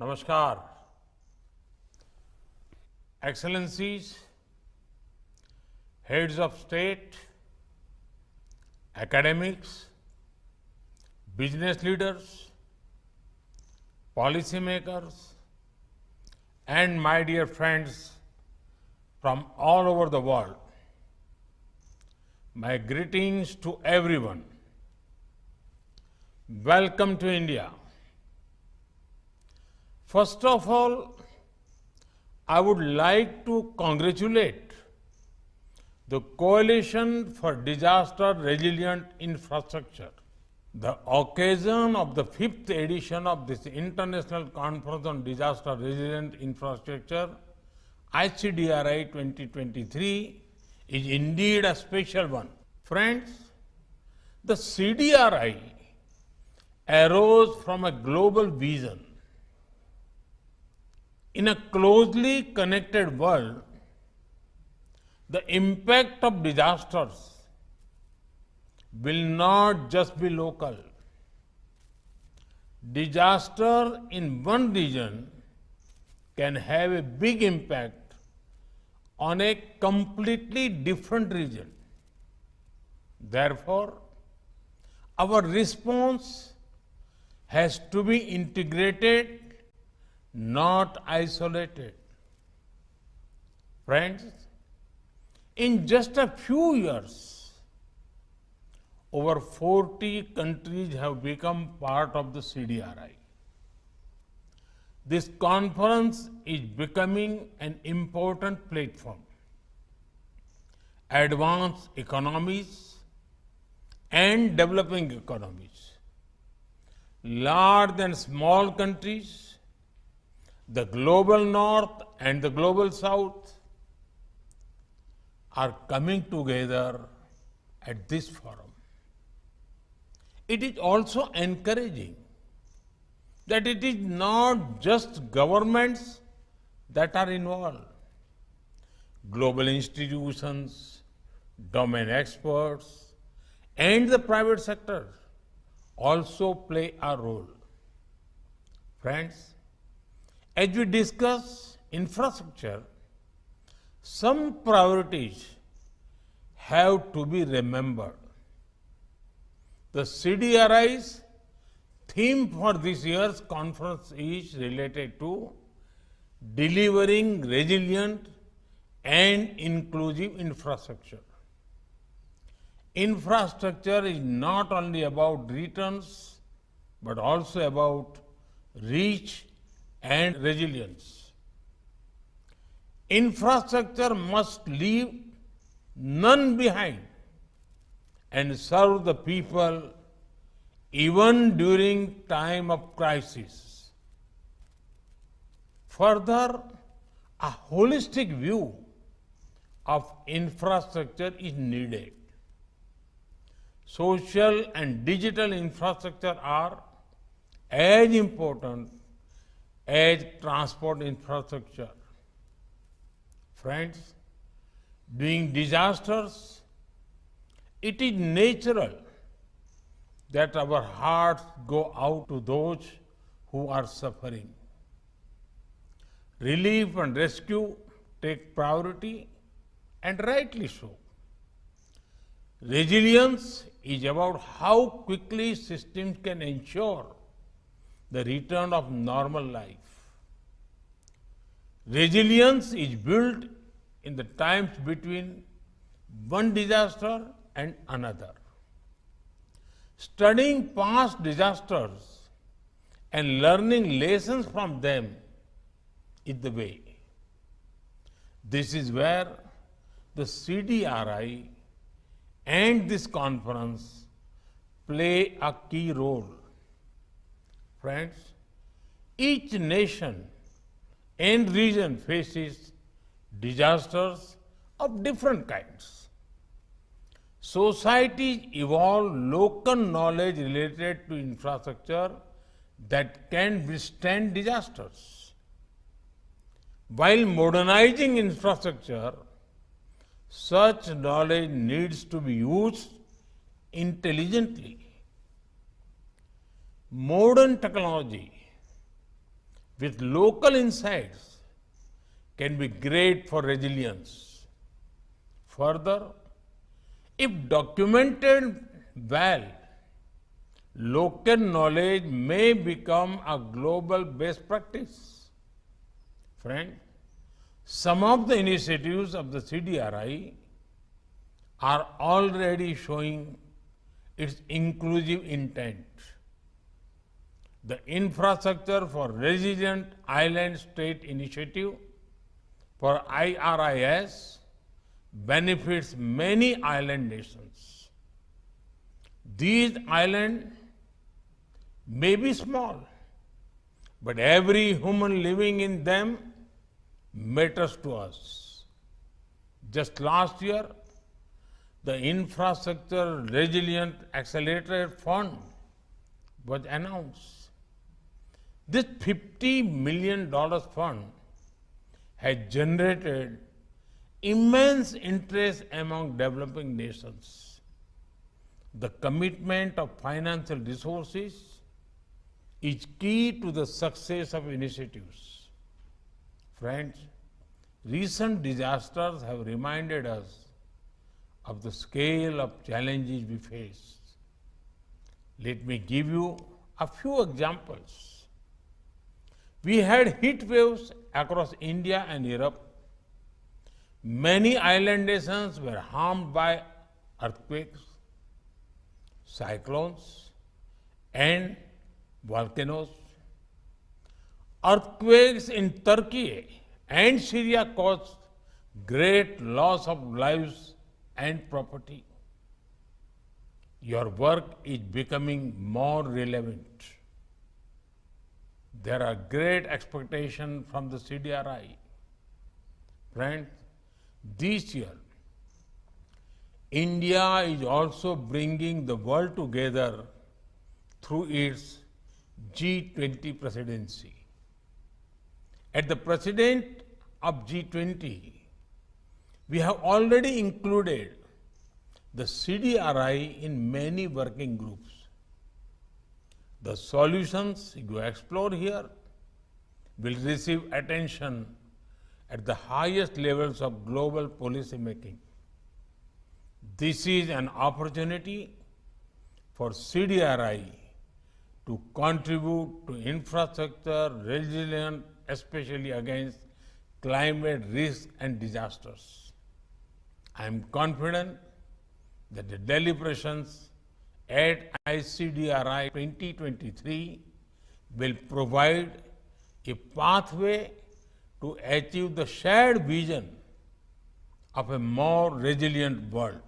Namaskar. Excellencies, heads of state, academics, business leaders, policymakers, and my dear friends from all over the world. My greetings to everyone. Welcome to India. First of all, I would like to congratulate the Coalition for Disaster Resilient Infrastructure. The occasion of the 5th edition of this International Conference on Disaster Resilient Infrastructure, ICDRI 2023, is indeed a special one. Friends, the CDRI arose from a global vision. In a closely connected world, the impact of disasters will not just be local. Disaster in one region can have a big impact on a completely different region. Therefore, our response has to be integrated, not isolated. Friends, in just a few years, over 40 countries have become part of the CDRI. This conference is becoming an important platform. Advanced economies and developing economies, large and small countries, the global north and the global south are coming together at this forum. It is also encouraging that it is not just governments that are involved. Global institutions, domain experts, and the private sector also play a role. Friends, as we discuss infrastructure, some priorities have to be remembered. The CDRI's theme for this year's conference is related to delivering resilient and inclusive infrastructure. Infrastructure is not only about returns, but also about reach and resilience. Infrastructure must leave none behind and serve the people even during time of crisis. Further, a holistic view of infrastructure is needed. Social and digital infrastructure are as important as transport infrastructure. Friends, during disasters, it is natural that our hearts go out to those who are suffering. Relief and rescue take priority, and rightly so. Resilience is about how quickly systems can ensure the return of normal life. Resilience is built in the times between one disaster and another. Studying past disasters and learning lessons from them is the way. This is where the CDRI and this conference play a key role. Friends, each nation and region faces disasters of different kinds. Societies evolve local knowledge related to infrastructure that can withstand disasters. While modernizing infrastructure, such knowledge needs to be used intelligently. Modern technology with local insights can be great for resilience. Further, if documented well, local knowledge may become a global best practice. Friend, some of the initiatives of the CDRI are already showing its inclusive intent. The Infrastructure for Resilient Island State Initiative for IRIS benefits many island nations. These islands may be small, but every human living in them matters to us. Just last year, the Infrastructure Resilient Accelerator Fund was announced. This $50 million fund has generated immense interest among developing nations. The commitment of financial resources is key to the success of initiatives. Friends, recent disasters have reminded us of the scale of challenges we face. Let me give you a few examples. We had heat waves across India and Europe. Many island nations were harmed by earthquakes, cyclones, and volcanoes. Earthquakes in Turkey and Syria caused great loss of lives and property. Your work is becoming more relevant. There are great expectations from the CDRI. Friends, this year, India is also bringing the world together through its G20 presidency. At the president of G20, we have already included the CDRI in many working groups. The solutions you explore here will receive attention at the highest levels of global policy making. This is an opportunity for CDRI to contribute to infrastructure resilience, especially against climate risks and disasters. I am confident that the deliberations at ICDRI 2023 will provide a pathway to achieve the shared vision of a more resilient world.